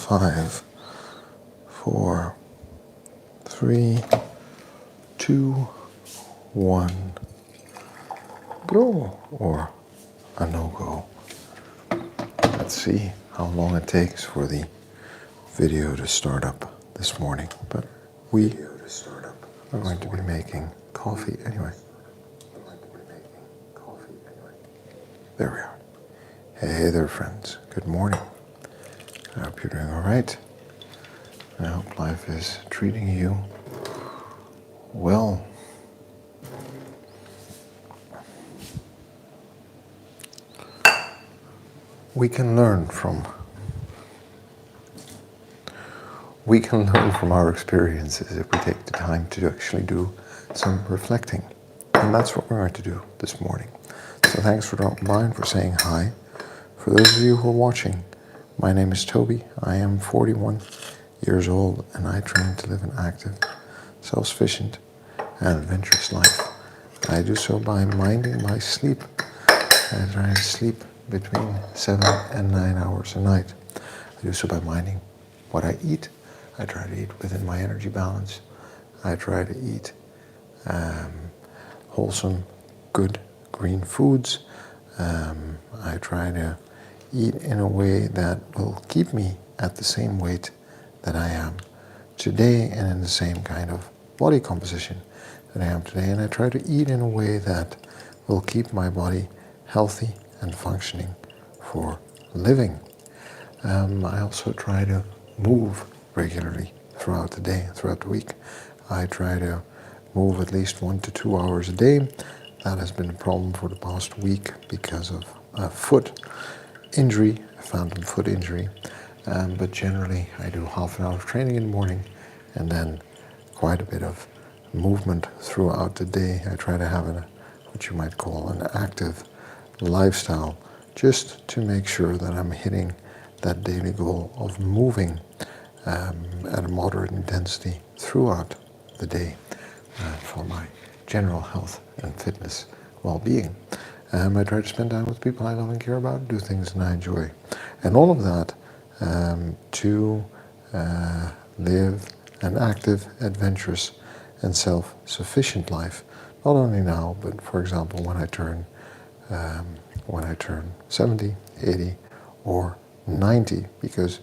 5, 4, 3, 2, 1, go, or a no-go. Let's see how long it takes for the video to start up this morning, but we are going to be making coffee anyway. There we are. Hey there, friends. Good morning. I hope you're doing all right. I hope life is treating you well. We can learn from our experiences if we take the time to actually do some reflecting. And that's what we're going to do this morning. So thanks for dropping by and for saying hi. For those of you who are watching, my name is Toby. I am 41 years old and I train to live an active, self-sufficient and adventurous life. I do so by minding my sleep. I try to sleep between 7 and 9 hours a night. I do so by minding what I eat. I try to eat within my energy balance. I try to eat wholesome, good green foods. I try to eat in a way that will keep me at the same weight that I am today and in the same kind of body composition that I am today. And I try to eat in a way that will keep my body healthy and functioning for living. I also try to move regularly throughout the day, throughout the week. I try to move at least 1 to 2 hours a day. That has been a problem for the past week because of a foot injury, a phantom foot injury. But generally I do half an hour of training in the morning and then quite a bit of movement throughout the day. I try to have what you might call an active lifestyle, just to make sure that I'm hitting that daily goal of moving at a moderate intensity throughout the day for my general health and fitness well-being. I try to spend time with people I love and care about, do things that I enjoy. And all of that to live an active, adventurous and self-sufficient life. Not only now, but for example when I turn 70, 80 or 90, because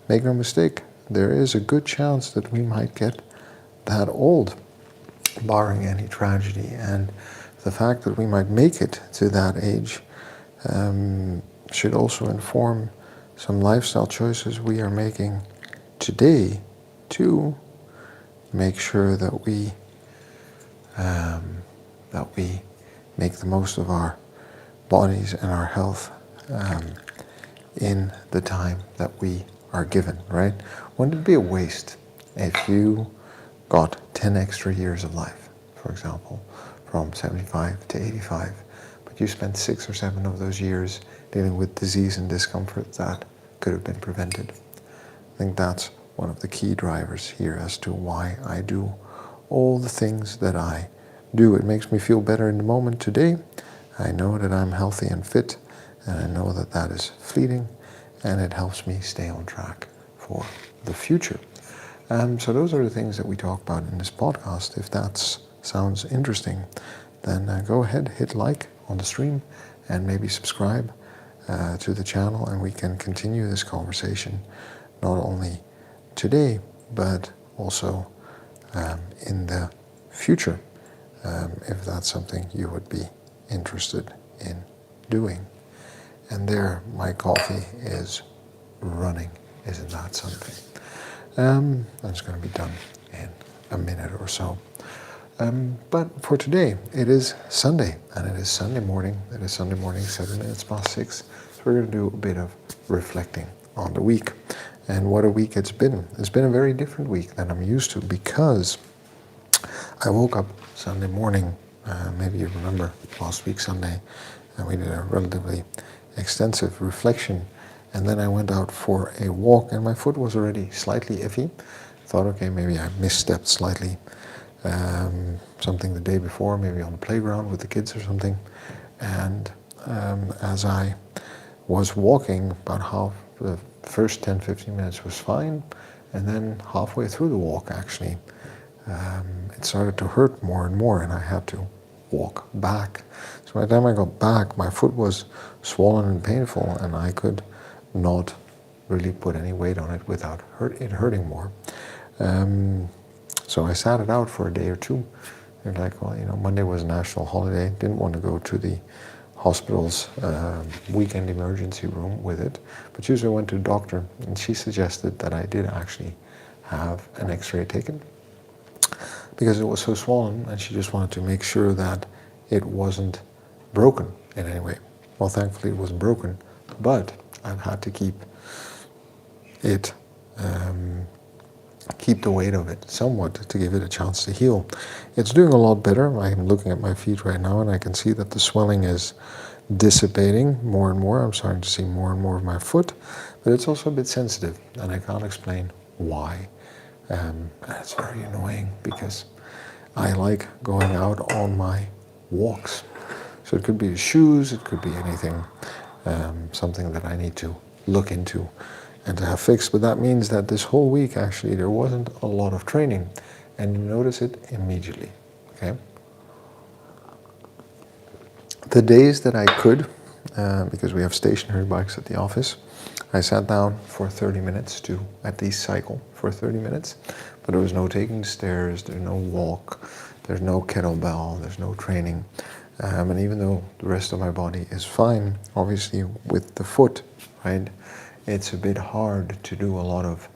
make no mistake, there is a good chance that we might get that old, barring any tragedy. And the fact that we might make it to that age should also inform some lifestyle choices we are making today to make sure that we make the most of our bodies and our health in the time that we are given, right? Wouldn't it be a waste if you got 10 extra years of life, for example, from 75 to 85, but you spent 6 or 7 of those years dealing with disease and discomfort that could have been prevented? I think that's one of the key drivers here as to why I do all the things that I do. It makes me feel better in the moment today. I know that I'm healthy and fit, and I know that that is fleeting, and it helps me stay on track for the future. So those are the things that we talk about in this podcast. If that sounds interesting, then go ahead, hit like on the stream, and maybe subscribe to the channel, and we can continue this conversation not only today, but also in the future, if that's something you would be interested in doing. And there, my coffee is running. Isn't that something? That's going to be done in a minute or so. But for today, it is Sunday, and it is Sunday morning. It is Sunday morning, 7 minutes past 6. So we're going to do a bit of reflecting on the week and what a week it's been. It's been a very different week than I'm used to, because I woke up Sunday morning, maybe you remember last week Sunday, and we did a relatively extensive reflection, and then I went out for a walk and my foot was already slightly iffy. Thought, okay, maybe I misstepped slightly, something the day before, maybe on the playground with the kids or something. And as I was walking about The first 10-15 minutes was fine, and then halfway through the walk, actually, it started to hurt more and more, and I had to walk back. So by the time I got back, my foot was swollen and painful, and I could not really put any weight on it without it hurting more. So I sat it out for a day or two. They're like, well, Monday was a national holiday. Didn't want to go to the hospital's weekend emergency room with it. But Tuesday I went to the doctor, and she suggested that I did actually have an x-ray taken because it was so swollen, and she just wanted to make sure that it wasn't broken in any way. Well, thankfully it wasn't broken, but I've had to keep it, keep the weight of it somewhat to give it a chance to heal. It's doing a lot better. I'm looking at my feet right now, and I can see that the swelling is dissipating more and more. I'm starting to see more and more of my foot, but it's also a bit sensitive, and I can't explain why. And it's very annoying because I like going out on my walks. So it could be the shoes, it could be anything, something that I need to look into and to have fixed. But that means that this whole week, actually, there wasn't a lot of training, and you notice it immediately, okay? The days that I could, because we have stationary bikes at the office, I sat down for 30 minutes to at least cycle for 30 minutes, but there was no taking the stairs, there's no walk, there's no kettlebell, there's no training. And even though the rest of my body is fine, obviously with the foot, right, it's a bit hard to do a lot of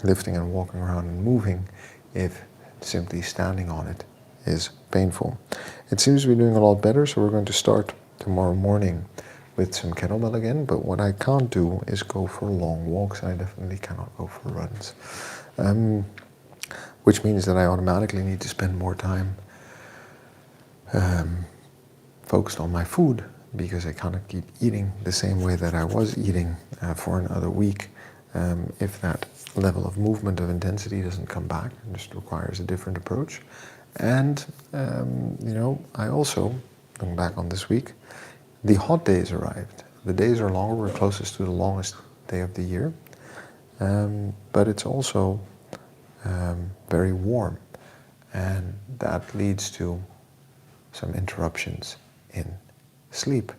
lifting and walking around and moving if simply standing on it is painful. It seems to be doing a lot better, so we're going to start tomorrow morning with some kettlebell again, but what I can't do is go for long walks, and I definitely cannot go for runs. Which means that I automatically need to spend more time focused on my food, because I cannot keep eating the same way that I was eating for another week if that level of movement of intensity doesn't come back. It just requires a different approach. And I also, looking back on this week, the hot days arrived. The days are longer. We're closest to the longest day of the year, but it's also very warm, and that leads to some interruptions in sleep.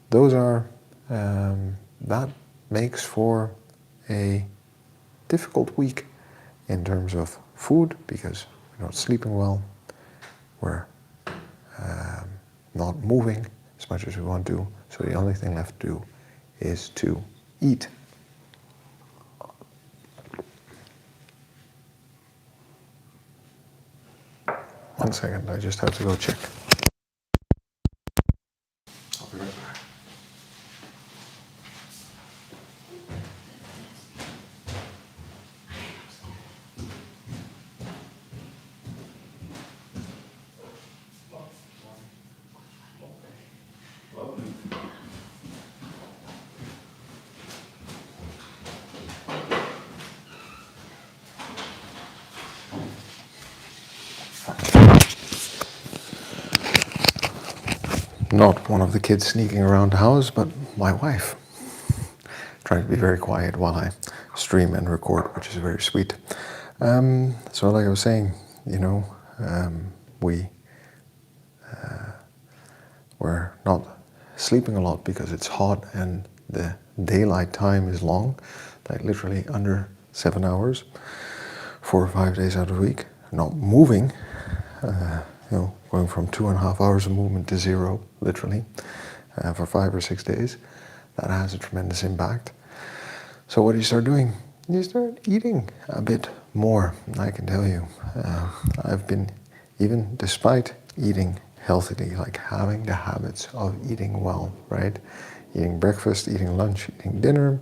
Those are, that makes for a difficult week in terms of food, because we're not sleeping well, we're not moving as much as we want to, so the only thing left to do is to eat. One second, I just have to go check. I'll be right back. Not one of the kids sneaking around the house, but my wife, trying to be very quiet while I stream and record, which is very sweet. So like I was saying, we're not sleeping a lot because it's hot and the daylight time is long, like literally under 7 hours, 4 or 5 days out of the week. Not moving, going from 2.5 hours of movement to 0, literally, for 5 or 6 days. That has a tremendous impact. So what do you start doing? You start eating a bit more, I can tell you. I've been, even despite eating healthily, like having the habits of eating well, right? Eating breakfast, eating lunch, eating dinner,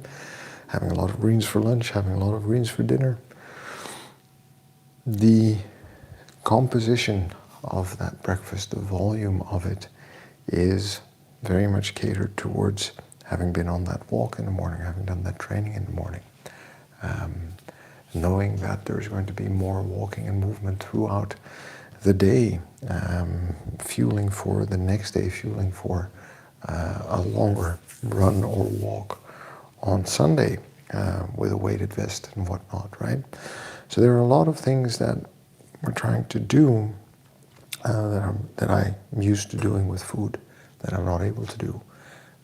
having a lot of greens for lunch, having a lot of greens for dinner. The composition of that breakfast, the volume of it, is very much catered towards having been on that walk in the morning, having done that training in the morning, knowing that there's going to be more walking and movement throughout the day, fueling for the next day, fueling for a longer run or walk on Sunday with a weighted vest and whatnot, right? So there are a lot of things that we're trying to do that I'm used to doing with food that I'm not able to do,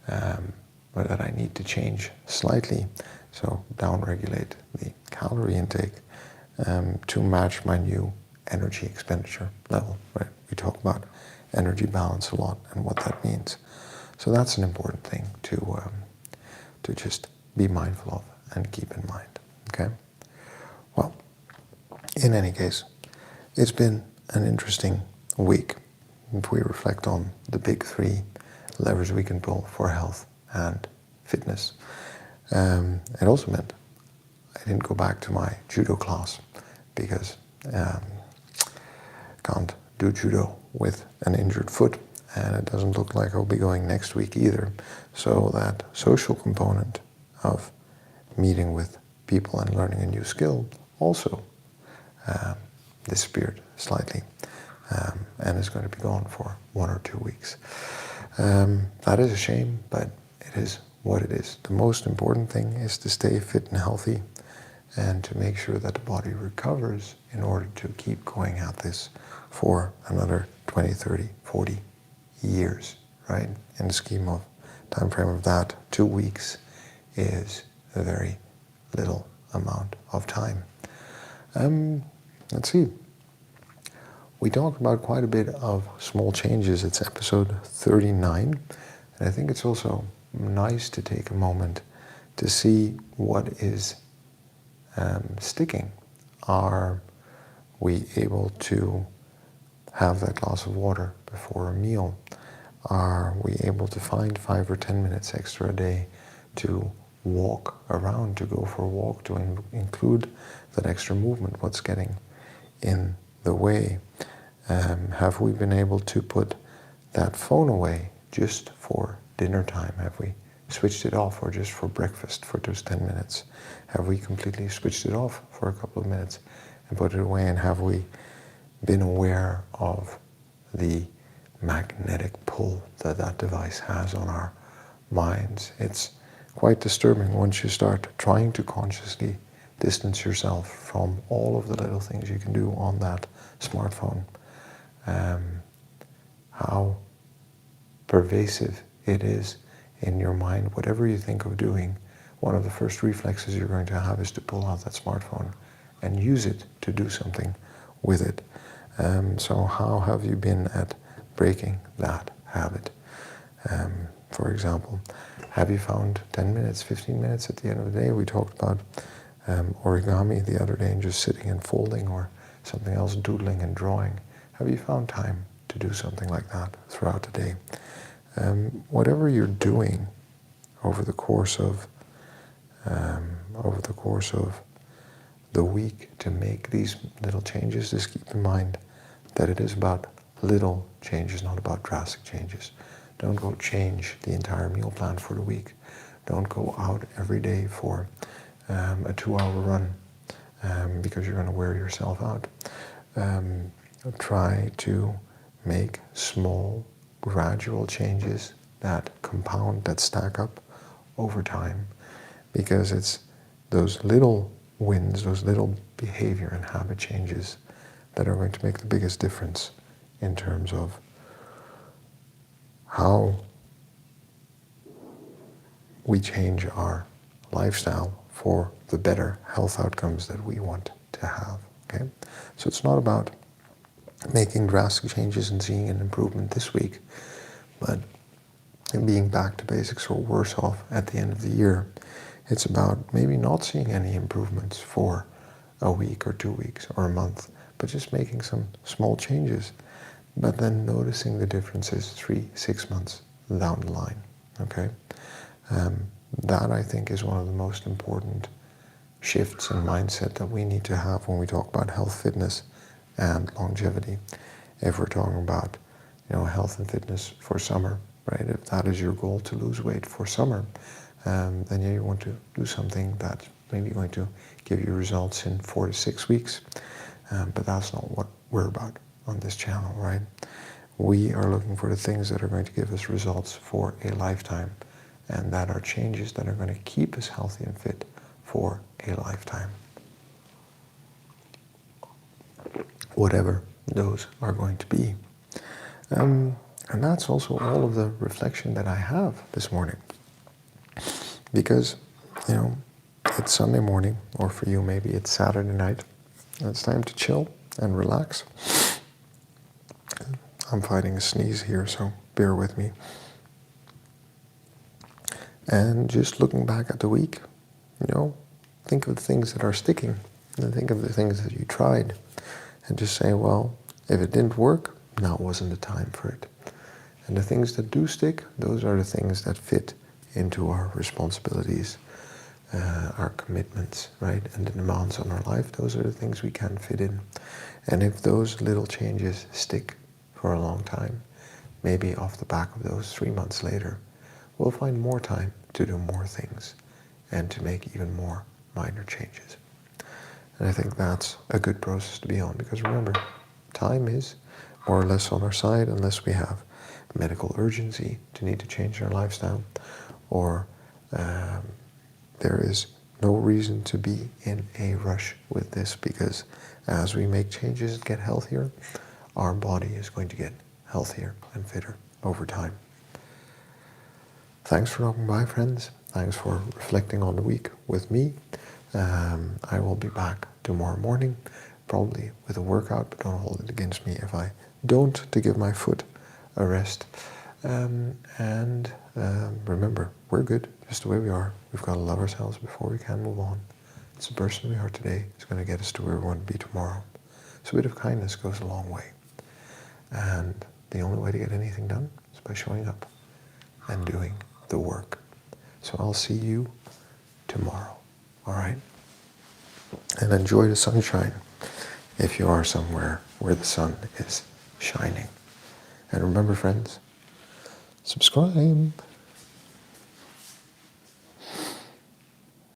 but that I need to change slightly. So downregulate the calorie intake to match my new energy expenditure level, right? We talk about energy balance a lot and what that means. So that's an important thing to just be mindful of and keep in mind, okay? Well, in any case, it's been an interesting week. If we reflect on the big three levers we can pull for health and fitness, it also meant I didn't go back to my judo class because can't do judo with an injured foot, and it doesn't look like I'll be going next week either. So that social component of meeting with people and learning a new skill also disappeared slightly, and is going to be gone for 1 or 2 weeks. That is a shame, but it is what it is. The most important thing is to stay fit and healthy and to make sure that the body recovers in order to keep going at this for another 20, 30, 40 years, right? In the scheme of time frame of that, 2 weeks is a very little amount of time. Let's see. We talked about quite a bit of small changes. It's episode 39, and I think it's also nice to take a moment to see what is sticking. Are we able to have that glass of water before a meal? Are we able to find 5 or 10 minutes extra a day to walk around, to go for a walk, to include that extra movement? What's getting in the way? Have we been able to put that phone away just for dinner time? Have we switched it off, or just for breakfast for those 10 minutes? Have we completely switched it off for a couple of minutes and put it away? And have we been aware of the magnetic pull that that device has on our minds? It's quite disturbing once you start trying to consciously distance yourself from all of the little things you can do on that smartphone. How pervasive it is in your mind. Whatever you think of doing, one of the first reflexes you're going to have is to pull out that smartphone and use it to do something with it. So how have you been at breaking that habit? For example, have you found 10 minutes, 15 minutes at the end of the day? We talked about origami the other day and just sitting and folding, or something else, doodling and drawing. Have you found time to do something like that throughout the day? Whatever you're doing over the course of the week to make these little changes, just keep in mind that it is about little changes, not about drastic changes. Don't go change the entire meal plan for the week. Don't go out every day for a 2-hour run because you're going to wear yourself out. Try to make small, gradual changes that compound, that stack up over time, because it's those little wins, those little behavior and habit changes that are going to make the biggest difference in terms of how we change our lifestyle for the better health outcomes that we want to have, okay? So it's not about making drastic changes and seeing an improvement this week, but being back to basics or worse off at the end of the year. It's about maybe not seeing any improvements for a week or 2 weeks or a month, but just making some small changes, but then noticing the differences 3-6 months down the line, okay? That, I think, is one of the most important shifts in mindset that we need to have when we talk about health, fitness, and longevity. If we're talking about, health and fitness for summer, right? If that is your goal, to lose weight for summer, then you want to do something that's maybe going to give you results in 4 to 6 weeks. But that's not what we're about on this channel, right? We are looking for the things that are going to give us results for a lifetime, and that are changes that are going to keep us healthy and fit for a lifetime. Whatever those are going to be. And that's also all of the reflection that I have this morning. Because, it's Sunday morning, or for you maybe it's Saturday night, and it's time to chill and relax. I'm fighting a sneeze here, so bear with me. And just looking back at the week, think of the things that are sticking, and think of the things that you tried, and just say, well, if it didn't work, now wasn't the time for it. And the things that do stick, those are the things that fit into our responsibilities, our commitments, right? And the demands on our life, those are the things we can fit in. And if those little changes stick for a long time, maybe off the back of those 3 months later, we'll find more time to do more things and to make even more minor changes. And I think that's a good process to be on, because remember, time is more or less on our side unless we have medical urgency to need to change our lifestyle, or there is no reason to be in a rush with this, because as we make changes and get healthier, our body is going to get healthier and fitter over time. Thanks for dropping by, friends. Thanks for reflecting on the week with me. I will be back tomorrow morning, probably with a workout, but don't hold it against me if I don't, to give my foot a rest. Remember, we're good just the way we are. We've got to love ourselves before we can move on. It's the person we are today is going to get us to where we want to be tomorrow. So a bit of kindness goes a long way. And the only way to get anything done is by showing up and doing the work. So I'll see you tomorrow, all right? And enjoy the sunshine if you are somewhere where the sun is shining. And remember, friends, subscribe.